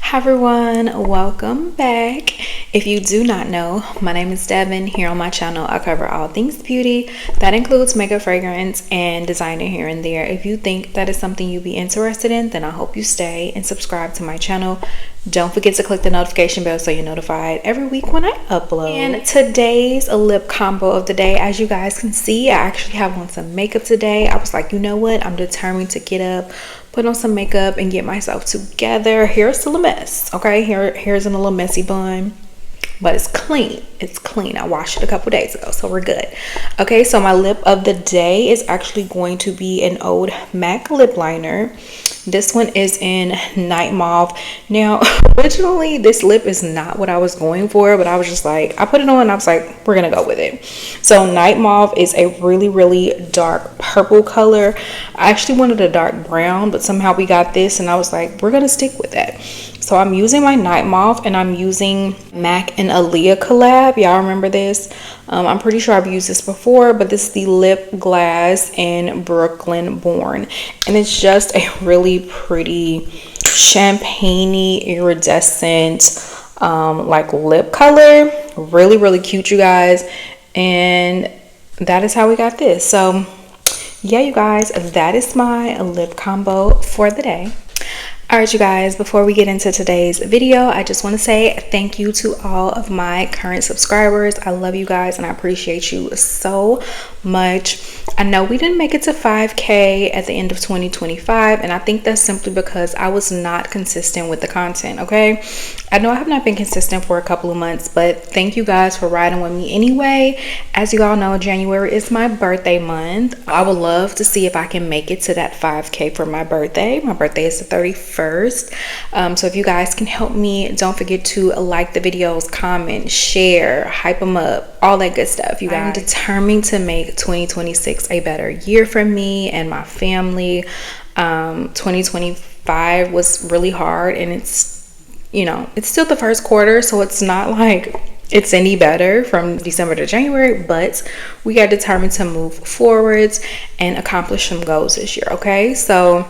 Hi everyone, welcome back. If you do not know, my name is Devon. Here on my channel, I cover all things beauty. That includes makeup, fragrance, and designing here and there. If you think that is something you'd be interested in, then I hope you stay and subscribe to my channel. Don't forget to click the notification bell so you're notified every week when I upload. And today's lip combo of the day, as you guys can see, I actually have on some makeup today. I was like, you know what? I'm determined to get up, put on some makeup, and get myself together. Hair's still a mess, okay? Hair's in a little messy bun, but it's clean. It's clean. I washed it a couple days ago, so we're good. Okay, so my lip of the day is actually going to be an old MAC lip liner. This one is in Night Mauve. Now, originally, this lip is not what I was going for, but I was just like, I put it on and I was like, we're gonna go with it. So Night Mauve is a really, really dark purple color. I actually wanted a dark brown, but somehow we got this and I was like, we're gonna stick with that. So I'm using my Night Mauve and I'm using MAC and Aaliyah collab. Y'all remember this? I'm pretty sure I've used this before, but this is the Lip Glass in Brooklyn Born. And it's just a really pretty champagne-y iridescent like lip color. Really, really cute, you guys. And that is how we got this. So yeah, you guys, that is my lip combo for the day. Alright, you guys, before we get into today's video, I just want to say thank you to all of my current subscribers. I love you guys and I appreciate you so much. I know we didn't make it to 5K at the end of 2025, and I think that's simply because I was not consistent with the content, okay? I know I have not been consistent for a couple of months, but thank you guys for riding with me anyway. As you all know, January is my birthday month. I would love to see if I can make it to that 5K for my birthday. My birthday is the 31st. So if you guys can help me, don't forget to like the videos, comment, share, hype them up, all that good stuff, you guys. I'm determined to make 2026 a better year for me and my family. 2025 was really hard, and it's, you know, it's still the first quarter, so it's not like it's any better from December to January, but we got determined to move forwards and accomplish some goals this year. Okay, so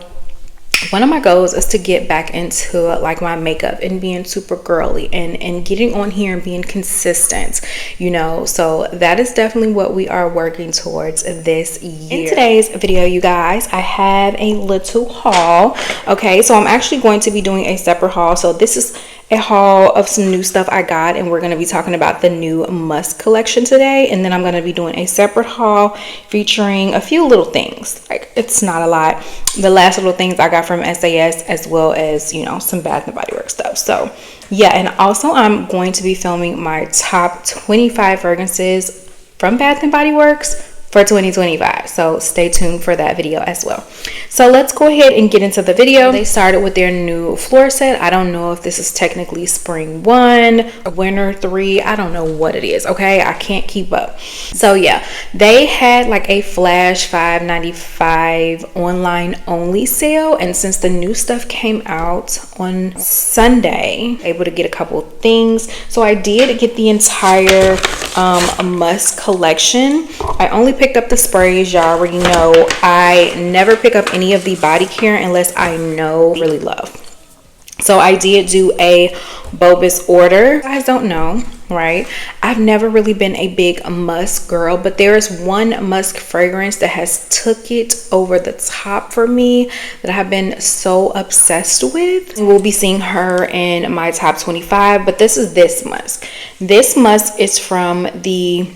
one of my goals is to get back into like my makeup and being super girly and getting on here and being consistent, you know. So that is definitely what we are working towards this year. In today's video, you guys, I have a little haul. Okay, so I'm actually going to be doing a separate haul. So this is a haul of some new stuff I got, and we're going to be talking about the new Musk collection today. And then I'm going to be doing a separate haul featuring a few little things. Like, it's not a lot. The last little things I got from SAS, as well as, you know, some Bath and Body Works stuff. So yeah, and also I'm going to be filming my top 25 fragrances from Bath and Body Works for 2025, so stay tuned for that video as well. So let's go ahead and get into the video. They started with their new floor set. I don't know if this is technically spring 1, winter 3, I don't know what it is, okay? I can't keep up. So yeah, they had like a flash $5.95 online only sale, and since the new stuff came out on Sunday, able to get a couple things. So I did get the entire Musk collection. I only picked up the sprays. Y'all already know I never pick up any of the body care unless I know really love. So I did do a bogus order. You guys don't know, right? I've never really been a big Musk girl, but there is one Musk fragrance that has took it over the top for me that I have been so obsessed with. We'll be seeing her in my top 25, but this is this Musk. This Musk is from the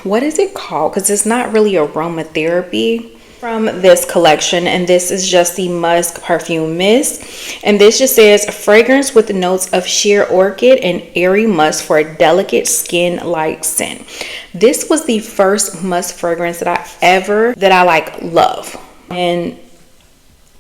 what is it called? Because it's not really aromatherapy from this collection, and this is just the Musk perfume mist, and this just says fragrance with notes of sheer orchid and airy musk for a delicate skin like scent. This was the first Musk fragrance that I like love. And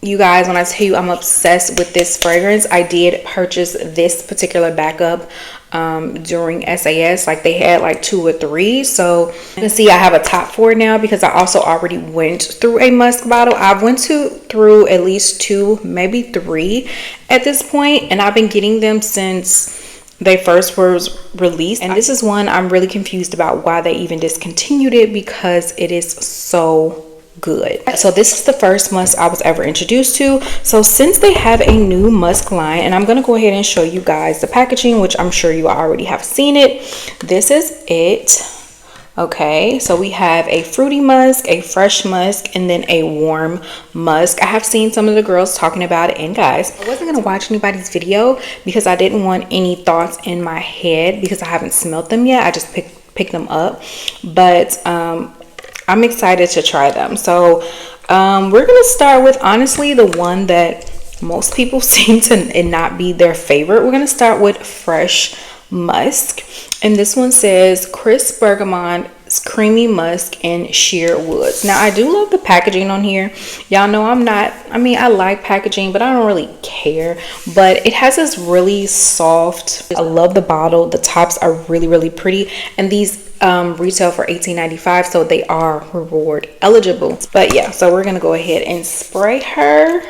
you guys, when I tell you I'm obsessed with this fragrance, I did purchase this particular backup during SAS. Like, they had like 2 or 3, so you can see I have a top 4 now because I also already went through a Musk bottle. I've went through at least 2, maybe 3 at this point, and I've been getting them since they first was released. And this is one I'm really confused about why they even discontinued it, because it is so good. So this is the first musk I was ever introduced to. So since they have a new musk line, and I'm going to go ahead and show you guys the packaging, which I'm sure you already have seen it. This is it. Okay, so we have a fruity musk, a fresh musk, and then a warm musk. I have seen some of the girls talking about it, and guys, I wasn't gonna watch anybody's video because I didn't want any thoughts in my head because I haven't smelled them yet. I just picked them up, but I'm excited to try them. So we're gonna start with, honestly, the one that most people seem to not be their favorite. We're gonna start with fresh musk, and this one says crisp bergamot, creamy musk, and sheer woods. Now I do love the packaging on here. Y'all know I like packaging, but I don't really care. But it has this really soft, I love the bottle. The tops are really pretty, and these retail for $18.95, so they are reward eligible. But yeah, so we're gonna go ahead and spray her,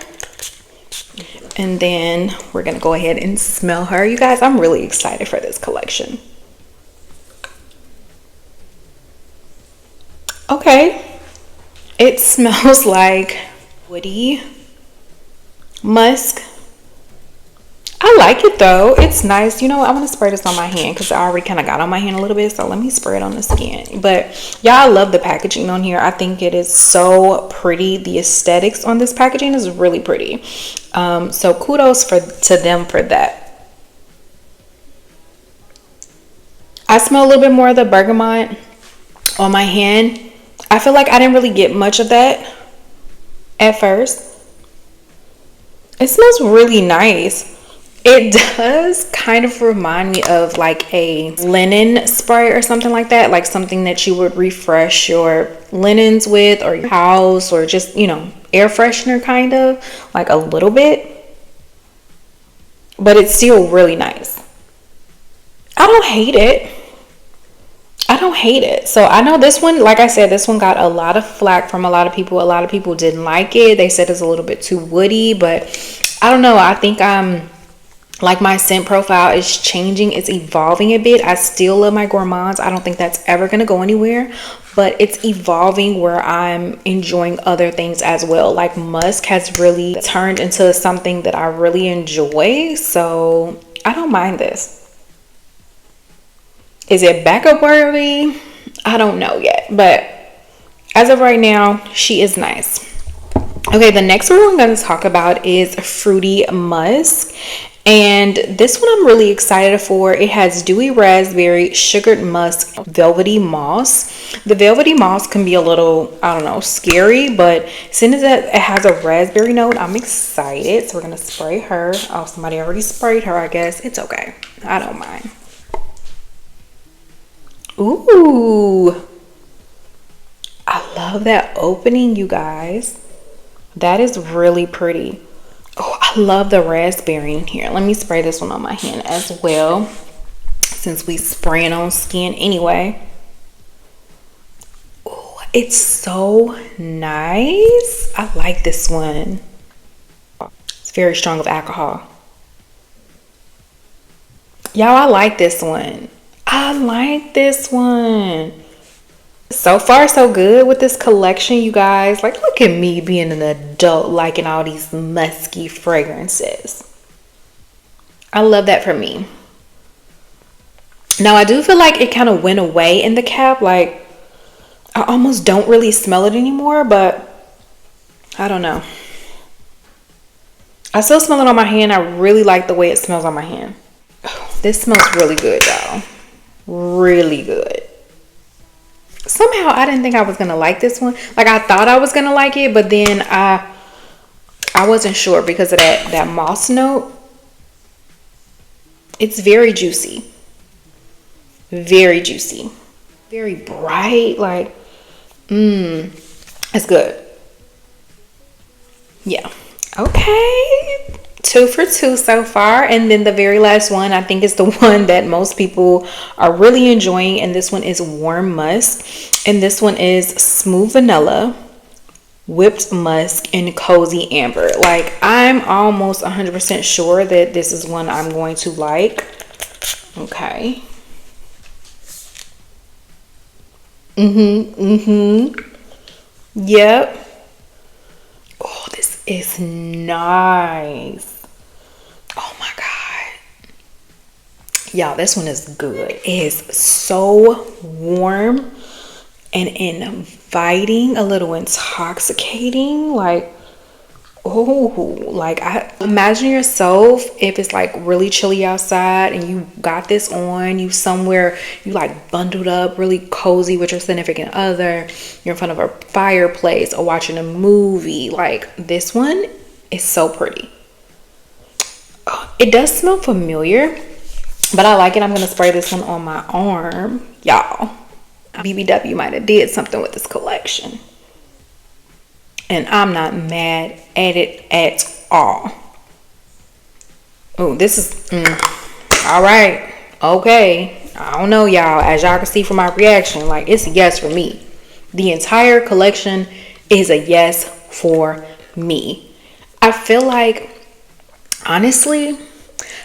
and then we're gonna go ahead and smell her. You guys, I'm really excited for this collection. Okay, it smells like woody musk. I like it though. It's nice. You know what? I'm gonna spray this on my hand because I already kind of got on my hand a little bit, so let me spray it on the skin. But yeah, I love the packaging on here. I think it is so pretty. The aesthetics on this packaging is really pretty. So kudos to them for that. I smell a little bit more of the bergamot on my hand. I feel like I didn't really get much of that at first. It smells really nice. It does kind of remind me of like a linen spray or something like that, like something that you would refresh your linens with, or your house, or just, you know, air freshener, kind of like a little bit, but it's still really nice. I don't hate it. I don't hate it. So I know this one, like I said, this one got a lot of flack from a lot of people. A lot of people didn't like it. They said it's a little bit too woody, but I don't know. I think like my scent profile is changing. It's evolving a bit. I still love my gourmands. I don't think that's ever going to go anywhere, but it's evolving where I'm enjoying other things as well. Like musk has really turned into something that I really enjoy. So I don't mind this. Is it backup worthy? I don't know yet, but as of right now, she is nice. Okay, the next one we're going to talk about is fruity musk, and this one I'm really excited for. It has dewy raspberry, sugared musk, velvety moss. The velvety moss can be a little, I don't know, scary, but since it has a raspberry note, I'm excited. So we're going to spray her. Oh, somebody already sprayed her, I guess. It's okay. I don't mind. Ooh, I love that opening, you guys. That is really pretty. Oh, I love the raspberry in here. Let me spray this one on my hand as well, since we spraying on skin anyway. Oh, it's so nice. I like this one. It's very strong of alcohol. Y'all, I like this one. I like this one. So far so good with this collection, you guys. Like, look at me being an adult liking all these musky fragrances. I love that for me. Now I do feel like it kind of went away in the cap. Like, I almost don't really smell it anymore, but I don't know. I still smell it on my hand. I really like the way it smells on my hand. Oh, this smells really good, y'all. Really good. Somehow I didn't think I was gonna like this one. Like, I thought I was gonna like it, but then I wasn't sure because of that moss note. It's very juicy, very juicy, very bright. Like, it's good. Yeah. Okay, 2 for 2 so far. And then the very last one, I think, is the one that most people are really enjoying, and this one is Warm Musk, and this one is smooth vanilla, whipped musk, and cozy amber. Like, I'm almost 100% sure that this is one I'm going to like. Okay. Yep. Oh, this is nice. Oh my God. Y'all, this one is good. It is so warm and inviting, a little intoxicating. Like, oh, like I imagine yourself if it's like really chilly outside and you got this on, you somewhere, you like bundled up, really cozy with your significant other, you're in front of a fireplace or watching a movie. Like, this one is so pretty. It does smell familiar, but I like it. I'm gonna spray this one on my arm, y'all. BBW might have did something with this collection, and I'm not mad at it at all. Oh, this is all right. Okay, I don't know, y'all. As y'all can see from my reaction, like, it's a yes for me. The entire collection is a yes for me. I feel like, honestly,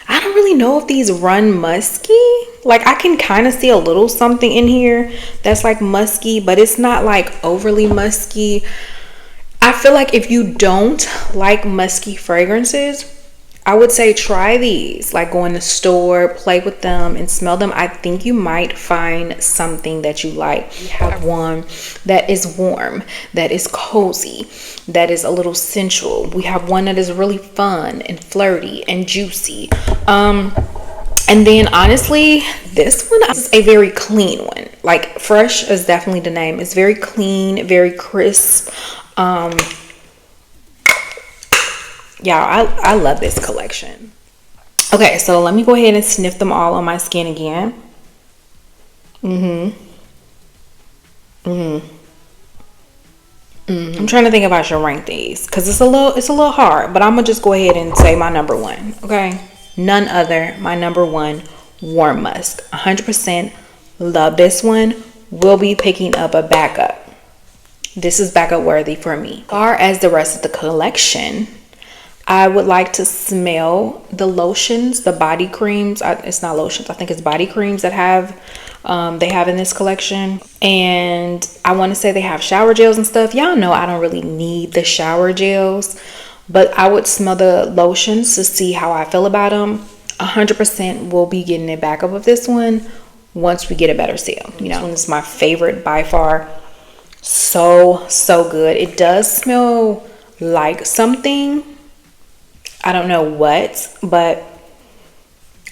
I don't really know if these run musky. Like, I can kind of see a little something in here that's like musky, but it's not like overly musky. I feel like if you don't like musky fragrances, I would say try these. Like, go in the store, play with them, and smell them. I think you might find something that you like. We have one that is warm, that is cozy, that is a little sensual. We have one that is really fun and flirty and juicy. And then honestly, this one is a very clean one. Like, fresh is definitely the name. It's very clean, very crisp. Yeah, I love this collection. Okay, so let me go ahead and sniff them all on my skin again. I'm trying to think if I should rank these because it's a little hard, but I'm gonna just go ahead and say my number one. Okay, none other, my number one, Warm Musk. 100% love this one. Will be picking up a backup. This is backup worthy for me. As far as the rest of the collection, I would like to smell the lotions, the body creams. It's not lotions, I think it's body creams that they have in this collection. And I want to say they have shower gels and stuff. Y'all know I don't really need the shower gels, but I would smell the lotions to see how I feel about them. 100% will be getting a backup of this one once we get a better sale. You know, this one is my favorite by far. So good. It does smell like something, I don't know what, but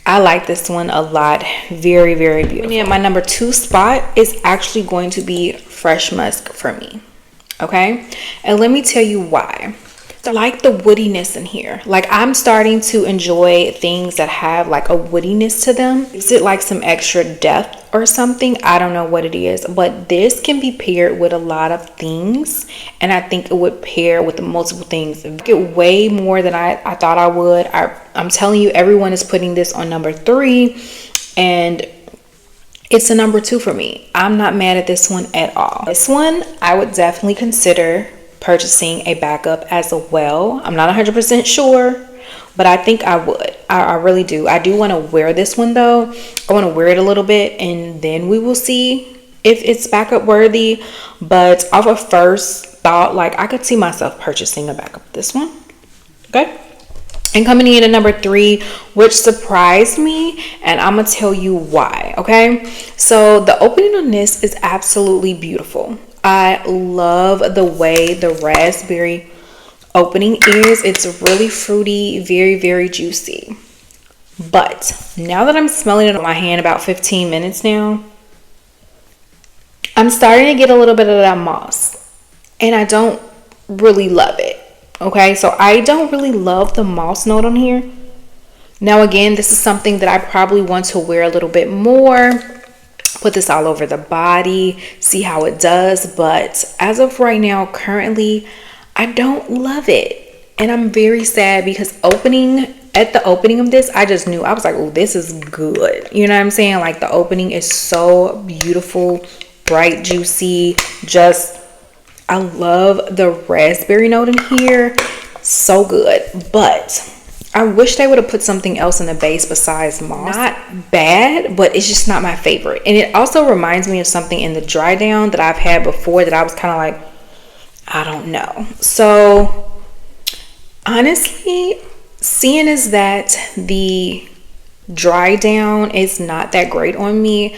I like this one a lot. Very beautiful. And my number two spot is actually going to be Fresh Musk for me. Okay, and let me tell you why. I like the woodiness in here. Like, I'm starting to enjoy things that have like a woodiness to them. Is it like some extra depth or something? I don't know what it is, but this can be paired with a lot of things, and I think it would pair with the multiple things. Get way more than I thought I would. I'm telling you, everyone is putting this on number 3, and it's a number 2 for me. I'm not mad at this one at all. This one I would definitely consider purchasing a backup as well. I'm not 100% sure, but I think I would. I really do. I do want to wear this one though. I want to wear it a little bit, and then we will see if it's backup worthy. But off of first thought, like, I could see myself purchasing a backup this one. Okay, and coming in at number 3, which surprised me, and I'm gonna tell you why. Okay, so the opening on this is absolutely beautiful. I love the way the raspberry opening is. It's really fruity, very juicy. But now that I'm smelling it on my hand about 15 minutes now, I'm starting to get a little bit of that moss, and I don't really love it. Okay, so I don't really love the moss note on here. Now again, this is something that I probably want to wear a little bit more, put this all over the body, see how it does. But as of right now, currently, I don't love it, and I'm very sad because at the opening of this, I just knew. I was like, oh, this is good. You know what I'm saying? Like, the opening is so beautiful, bright, juicy. I love the raspberry note in here. So good. But I wish they would have put something else in the base besides moss. Not bad, but it's just not my favorite. And it also reminds me of something in the dry down that I've had before that I was kind of like, I don't know. So honestly, seeing as that the dry down is not that great on me,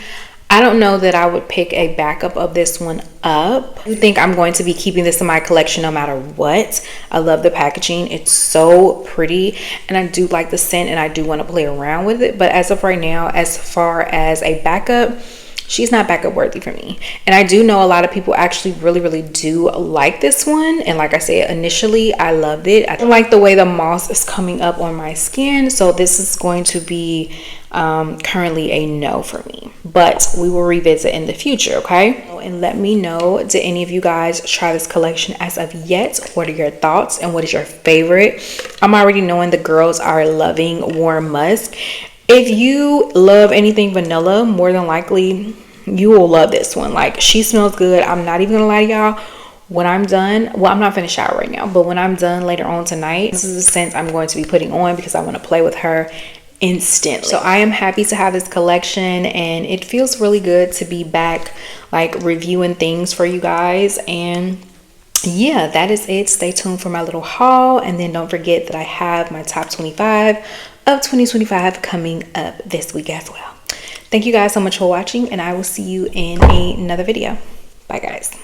I don't know that I would pick a backup of this one up. I think I'm going to be keeping this in my collection no matter what. I love the packaging. It's so pretty and I do like the scent and I do want to play around with it. But as of right now, as far as a backup, she's not backup worthy for me. And I do know a lot of people actually really do like this one. And like I said, initially I loved it. I don't like the way the moss is coming up on my skin, so this is going to be currently a no for me, but we will revisit in the future. Okay, and let me know, did any of you guys try this collection as of yet? What are your thoughts and what is your favorite? I'm already knowing the girls are loving Warm Musk. If you love anything vanilla, more than likely you will love this one. Like, she smells good. I'm not even gonna lie to y'all. When I'm done, well, I'm not finna shower right now, but when I'm done later on tonight, this is the scent I'm going to be putting on because I want to play with her instantly. So I am happy to have this collection and it feels really good to be back, like, reviewing things for you guys. And yeah, that is it. Stay tuned for my little haul, and then don't forget that I have my top 25 of 2025 coming up this week as well. Thank you guys so much for watching, and I will see you in another video. Bye guys.